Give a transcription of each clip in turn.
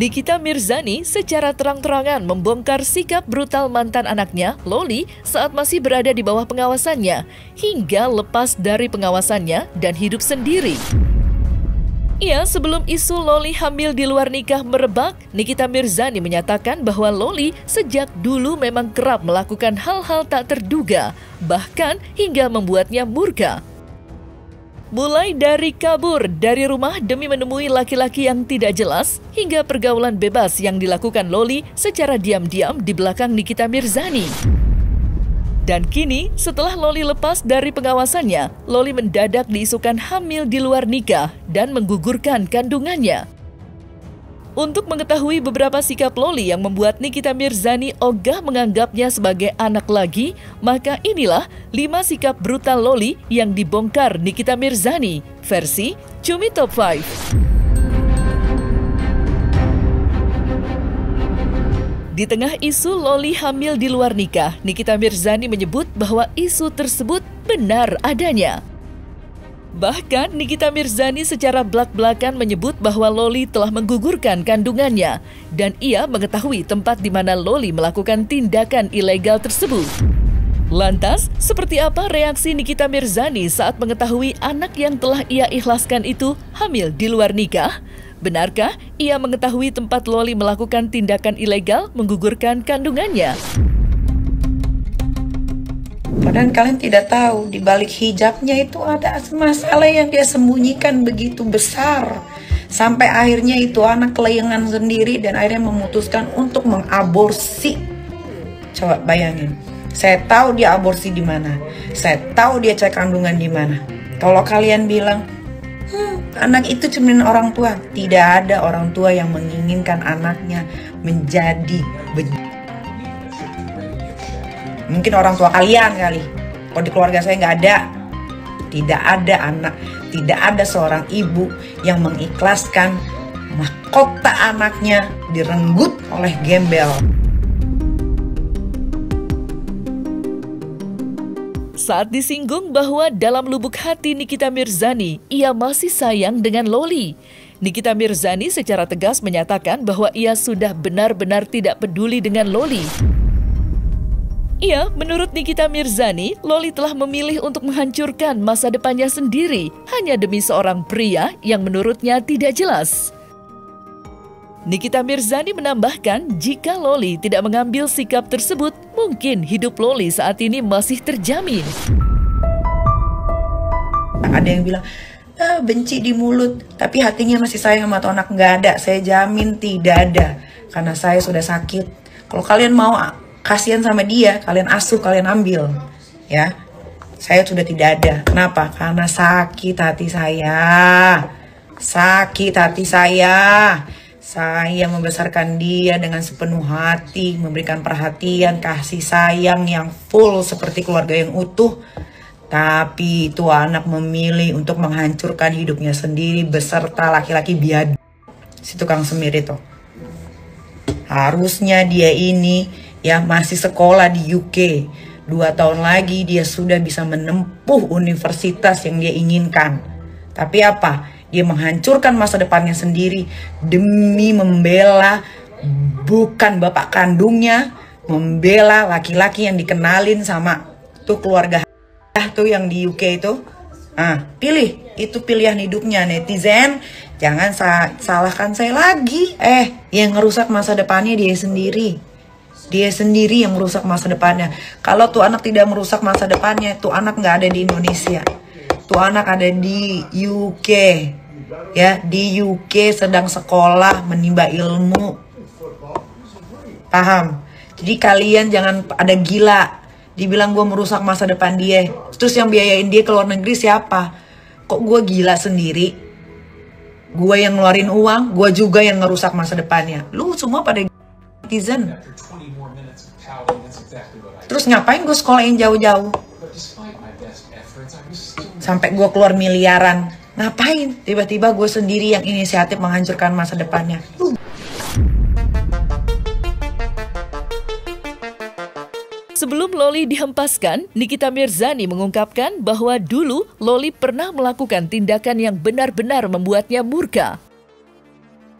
Nikita Mirzani secara terang-terangan membongkar sikap brutal mantan anaknya, Loli, saat masih berada di bawah pengawasannya, hingga lepas dari pengawasannya dan hidup sendiri. Sebelum isu Loli hamil di luar nikah merebak, Nikita Mirzani menyatakan bahwa Loli sejak dulu memang kerap melakukan hal-hal tak terduga, bahkan hingga membuatnya murka. Mulai dari kabur dari rumah demi menemui laki-laki yang tidak jelas, hingga pergaulan bebas yang dilakukan Loli secara diam-diam di belakang Nikita Mirzani. Dan kini, setelah Loli lepas dari pengawasannya, Loli mendadak diisukan hamil di luar nikah dan menggugurkan kandungannya. Untuk mengetahui beberapa sikap Loli yang membuat Nikita Mirzani ogah menganggapnya sebagai anak lagi, maka inilah 5 sikap brutal Loli yang dibongkar Nikita Mirzani, versi Cumi Top 5. Di tengah isu Loli hamil di luar nikah, Nikita Mirzani menyebut bahwa isu tersebut benar adanya. Bahkan Nikita Mirzani secara blak-blakan menyebut bahwa Loli telah menggugurkan kandungannya dan ia mengetahui tempat di mana Loli melakukan tindakan ilegal tersebut. Lantas, seperti apa reaksi Nikita Mirzani saat mengetahui anak yang telah ia ikhlaskan itu hamil di luar nikah? Benarkah ia mengetahui tempat Loli melakukan tindakan ilegal menggugurkan kandungannya? Padahal kalian tidak tahu, di balik hijabnya itu ada masalah yang dia sembunyikan begitu besar. Sampai akhirnya itu anak kelayangan sendiri dan akhirnya memutuskan untuk mengaborsi. Coba bayangin, saya tahu dia aborsi di mana, saya tahu dia cek kandungan di mana. Kalau kalian bilang, anak itu cuma orang tua, tidak ada orang tua yang menginginkan anaknya menjadi begitu. Mungkin orang tua kalian kali. Kalau di keluarga saya nggak ada. Tidak ada anak, tidak ada seorang ibu yang mengikhlaskan mahkota anaknya direnggut oleh gembel. Saat disinggung bahwa dalam lubuk hati Nikita Mirzani, ia masih sayang dengan Loli. Nikita Mirzani secara tegas menyatakan bahwa ia sudah benar-benar tidak peduli dengan Loli. Menurut Nikita Mirzani, Loli telah memilih untuk menghancurkan masa depannya sendiri hanya demi seorang pria yang menurutnya tidak jelas. Nikita Mirzani menambahkan jika Loli tidak mengambil sikap tersebut, mungkin hidup Loli saat ini masih terjamin. Ada yang bilang, benci di mulut, tapi hatinya masih sayang sama tuh anak. Nggak ada, saya jamin tidak ada. Karena saya sudah sakit. Kalau kalian mau kasihan sama dia, kalian asuh, kalian ambil, ya. Saya sudah tidak ada. Kenapa? Karena sakit hati saya. Sakit hati saya. Saya membesarkan dia dengan sepenuh hati, memberikan perhatian, kasih sayang yang full seperti keluarga yang utuh. Tapi itu anak memilih untuk menghancurkan hidupnya sendiri beserta laki-laki biadab. Si tukang semir itu. Harusnya dia ini masih sekolah di UK. 2 tahun lagi dia sudah bisa menempuh universitas yang dia inginkan. Tapi apa? Dia menghancurkan masa depannya sendiri demi membela bukan bapak kandungnya, membela laki-laki yang dikenalin sama tuh keluarga tuh yang di UK itu. Pilih, itu pilihan hidupnya. Netizen, jangan salahkan saya lagi. Yang ngerusak masa depannya dia sendiri. Dia sendiri yang merusak masa depannya. Kalau tuh anak tidak merusak masa depannya, tuh anak nggak ada di Indonesia. Tuh anak ada di UK. Ya, di UK sedang sekolah menimba ilmu. Paham? Jadi kalian jangan ada gila. Dibilang gue merusak masa depan dia. Terus yang biayain dia ke luar negeri siapa? Kok gue gila sendiri? Gue yang ngeluarin uang, gue juga yang ngerusak masa depannya. Lu semua pada netizen. Terus ngapain gue sekolahin jauh-jauh? Sampai gue keluar miliaran. Ngapain? Tiba-tiba gue sendiri yang inisiatif menghancurkan masa depannya. Sebelum Loli dihempaskan, Nikita Mirzani mengungkapkan bahwa dulu Loli pernah melakukan tindakan yang benar-benar membuatnya murka.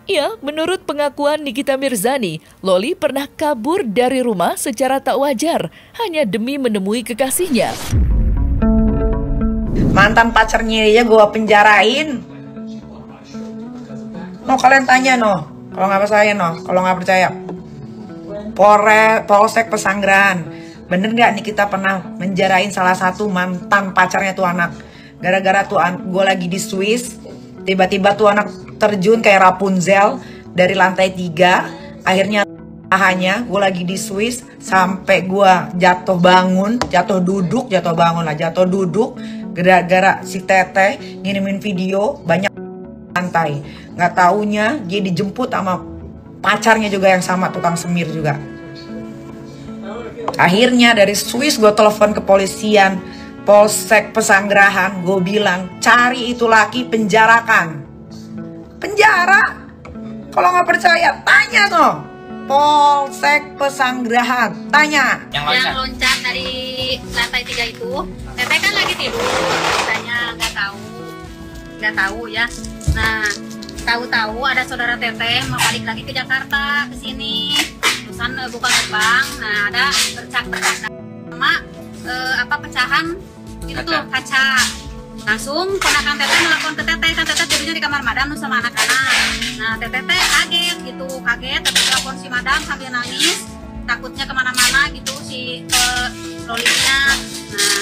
Ya, menurut pengakuan Nikita Mirzani, Loli pernah kabur dari rumah secara tak wajar hanya demi menemui kekasihnya. Mantan pacarnya ya gue penjarain. No, kalian tanya no, kalau nggak percaya no, kalau nggak percaya. Polsek Pesanggerahan, bener nggak Nikita pernah menjarain salah satu mantan pacarnya tuh anak. Gara-gara tuh gue lagi di Swiss, tiba-tiba tuh anak terjun kayak Rapunzel dari lantai 3. Akhirnya hanya gue lagi di Swiss sampai gue jatuh duduk gara-gara si Teteh ngirimin video banyak lantai. Nggak taunya dia dijemput sama pacarnya juga yang sama tukang semir juga. Akhirnya dari Swiss gue telepon kepolisian Polsek Pesanggerahan, gue bilang cari itu laki, penjarakan. Penjara? Kalau nggak percaya tanya tuh Polsek Pesanggerahan, tanya. Yang loncat dari lantai 3 itu, Teteh kan lagi tidur, katanya nggak tahu ya. Nah, tahu-tahu ada saudara Teteh mau balik lagi ke Jakarta ke sini, terusan buka gerbang, nah ada bercak sama pecahan itu tuh kaca. Langsung ponakan Teteh nelfon ke Teteh, kan Teteh tidurnya di kamar madam sama anak-anak. Nah Teteh kaget gitu, Teteh telepon si madam sambil nangis, takutnya kemana-mana gitu si Lolinya. Nah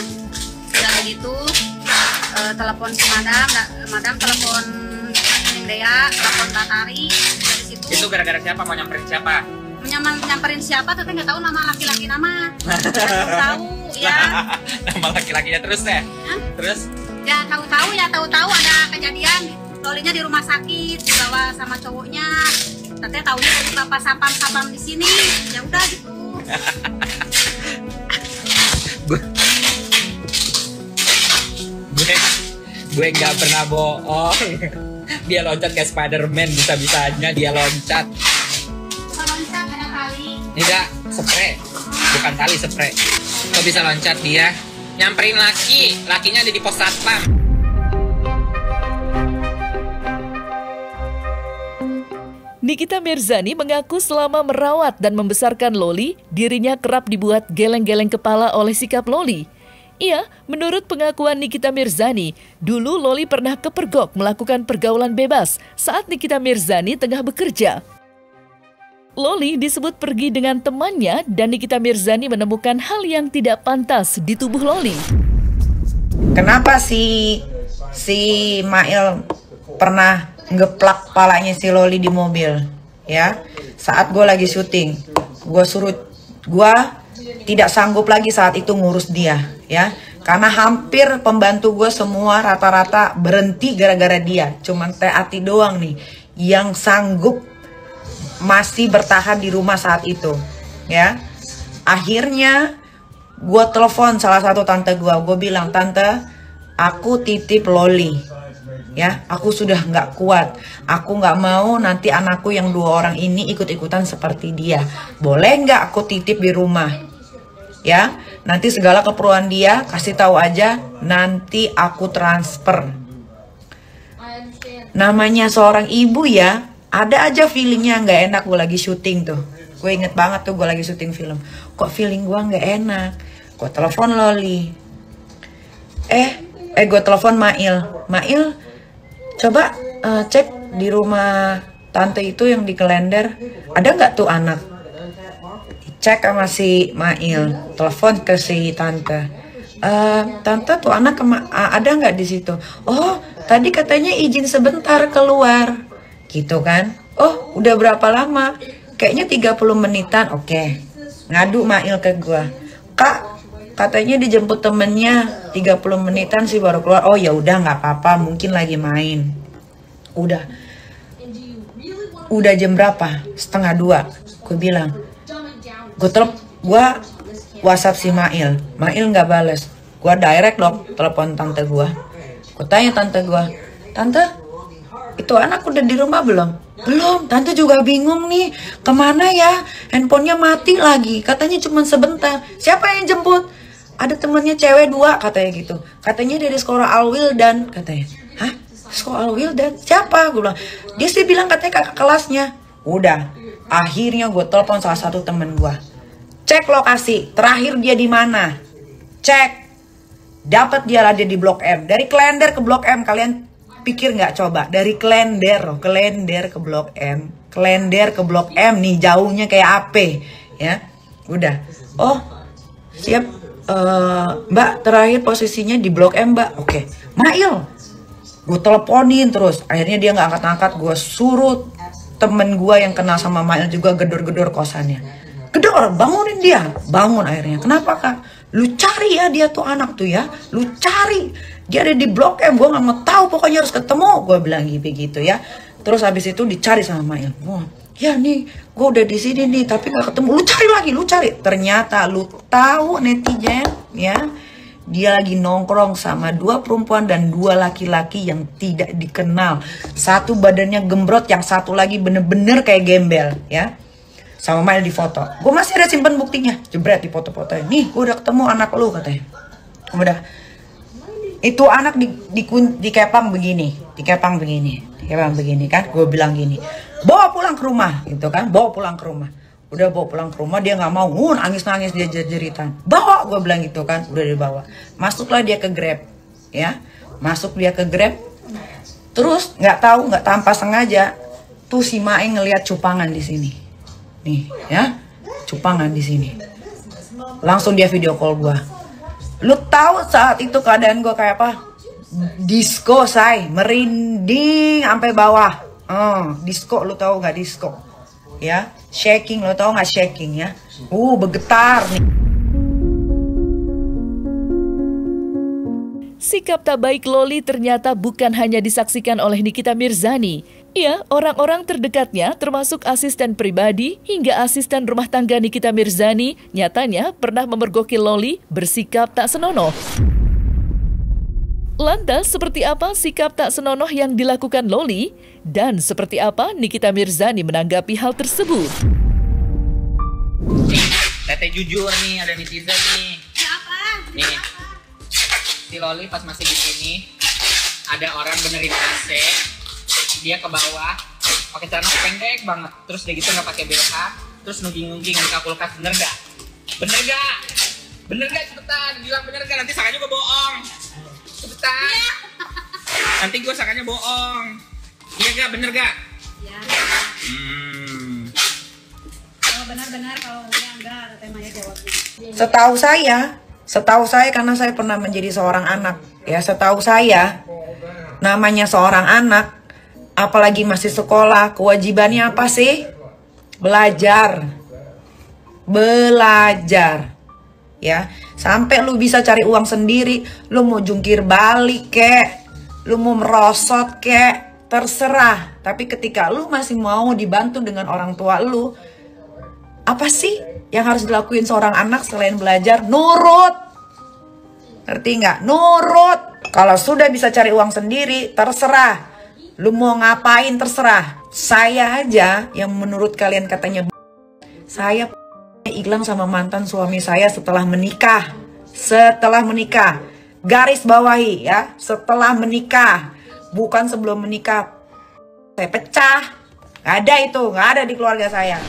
udah begitu telepon si madam telepon Dea, telepon Batari dari situ. Itu gara-gara siapa? Mau nyamperin siapa? Nyamperin siapa Teteh nggak tahu nama laki-laki nama. Tahu ya. Nama laki-lakinya terus deh. Terus? Ya tahu-tahu ada kejadian Lolinya di rumah sakit dibawa sama cowoknya. Teteh taunya dari bapak sapam di sini. Ya udah gitu. gue nggak pernah bohong. Dia loncat kayak Spiderman, bisa-bisanya dia loncat. Bisa loncat ada tali. Tidak, spray. Bukan tali, spray. Kok bisa loncat dia? Nyamperin lakinya ada di pos satpam. Nikita Mirzani mengaku selama merawat dan membesarkan Loli, dirinya kerap dibuat geleng-geleng kepala oleh sikap Loli. Iya, menurut pengakuan Nikita Mirzani, dulu Loli pernah kepergok melakukan pergaulan bebas saat Nikita Mirzani tengah bekerja. Loli disebut pergi dengan temannya dan Nikita Mirzani menemukan hal yang tidak pantas di tubuh Loli. Kenapa si Mail pernah ngeplak palanya si Loli di mobil? Ya, saat gue lagi syuting, gue tidak sanggup lagi saat itu ngurus dia, ya, karena hampir pembantu gue semua rata-rata berhenti gara-gara dia. Cuman Teh Ati doang nih yang sanggup masih bertahan di rumah saat itu, ya. Akhirnya gue telepon salah satu tante gue bilang, tante, aku titip Loli, ya, aku sudah nggak kuat, aku nggak mau nanti anakku yang 2 orang ini ikut-ikutan seperti dia, boleh nggak aku titip di rumah, ya, nanti segala keperluan dia kasih tahu aja, nanti aku transfer. Namanya seorang ibu ya, ada aja feelingnya nggak enak. Gue lagi syuting tuh, gue inget banget tuh gue lagi syuting film, kok feeling gue nggak enak. Gue telepon Loli, gue telepon Mail, coba cek di rumah tante itu yang di Klender, ada nggak tuh anak? Cek sama si Mail, telepon ke si tante, tante tuh anak ada nggak di situ? Oh, tadi katanya izin sebentar keluar. Gitu kan. Oh, udah berapa lama? Kayaknya 30 menitan. Oke. Ngadu Mail ke gua. Kak, katanya dijemput temennya 30 menitan sih baru keluar. Oh ya udah nggak apa-apa, mungkin lagi main. Udah jam berapa? 1:30. Gue bilang. Gua WhatsApp si Mail nggak bales. Gua direct dong telepon tante gua. Gua tanya tante gua, tante, itu anak udah di rumah belum? Belum, tante juga bingung nih, kemana ya? Handphonenya mati lagi, katanya cuma sebentar. Siapa yang jemput? Ada temennya cewek 2 katanya gitu. Katanya dari sekolah Al Wildan katanya. Hah? Soal Wildan, siapa? Gue bilang, dia sih bilang katanya kakak kelasnya. Udah, akhirnya gue telepon salah satu temen gue. Cek lokasi, terakhir dia di mana? Cek, dapat dia ada di Blok M. Dari Klender ke Blok M, kalian pikir nggak coba? Dari Klender ke Blok M, Klender ke Blok M nih jauhnya kayak apa? Ya, udah. Oh, siap. Mbak, terakhir posisinya di Blok M, Mbak. Oke, Mail. Gue teleponin terus. Akhirnya dia nggak angkat-angkat. Gue suruh temen gue yang kenal sama Mail juga gedor-gedor kosannya. Gedor, bangunin dia. Bangun akhirnya. Kenapa, Kak? Lu cari ya dia tuh anak tuh ya. Lu cari. Dia ada di Blok M. Gue nggak mau tahu. Pokoknya harus ketemu. Gue bilang begitu ya. Terus habis itu dicari sama Mail. Wah, ya nih, gue udah di sini nih, tapi nggak ketemu. Lu cari lagi, lu cari. Ternyata lu tahu netizen, ya, dia lagi nongkrong sama 2 perempuan dan 2 laki-laki yang tidak dikenal. Satu badannya gembrot, yang satu lagi bener-bener kayak gembel, ya. Sama Mail di foto. Gue masih ada simpen buktinya. Jebret di foto-fotonya. Nih, gue udah ketemu anak lu katanya. Udah. Itu anak dikepang begini, dikepang begini kan. Gue bilang gini, bawa pulang ke rumah gitu kan, bawa pulang ke rumah. Udah bawa pulang ke rumah, dia nggak mau, nangis dia jeritan. Bawa, gue bilang gitu kan, udah dibawa. Masuklah dia ke Grab, ya, masuk dia ke Grab. Terus nggak tahu, nggak tanpa sengaja, tuh si Mae ngelihat cupangan di sini, nih, ya, cupangan di sini. Langsung dia video call gue. Lu tahu saat itu keadaan gue kayak apa? Disco, say, merinding sampai bawah. Disco, lu tahu nggak disco? Ya, shaking, lu tahu nggak shaking ya? Bergetar nih. Sikap tak baik Loli ternyata bukan hanya disaksikan oleh Nikita Mirzani. Ya, orang-orang terdekatnya termasuk asisten pribadi hingga asisten rumah tangga Nikita Mirzani nyatanya pernah memergoki Loli bersikap tak senonoh. Lantas, seperti apa sikap tak senonoh yang dilakukan Loli? Dan seperti apa Nikita Mirzani menanggapi hal tersebut? Nih, Tete jujur nih, ada netizen nih. Apa? Nih, si Loli pas masih di sini, ada orang benerin AC, dia ke bawah, pakai celana pendek banget, terus dia gitu nggak pakai BH, terus nungging-nungging buka kulkas, bener gak? Bener gak? Bener gak? Cepetan, bilang bener gak? Nanti sangkanya gue bohong. Cepetan. Nanti gue sangkanya bohong. Iya gak? Bener gak? Iya. Kalau benar-benar, kalau enggak, Tete Maya jawabnya. Setahu saya karena saya pernah menjadi seorang anak, ya, setahu saya namanya seorang anak, apalagi masih sekolah, kewajibannya apa sih? Belajar. Ya, sampai lu bisa cari uang sendiri, lu mau jungkir balik kek, lu mau merosot kek, terserah. Tapi ketika lu masih mau dibantu dengan orang tua lu, apa sih yang harus dilakuin seorang anak selain belajar? Nurut. Ngerti nggak? Nurut. Kalau sudah bisa cari uang sendiri, terserah. Lu mau ngapain terserah. Saya aja yang menurut kalian katanya, saya hilang sama mantan suami saya setelah menikah. Setelah menikah. Garis bawahi ya, setelah menikah. Bukan sebelum menikah. Saya pecah. Gak ada itu, gak ada di keluarga saya.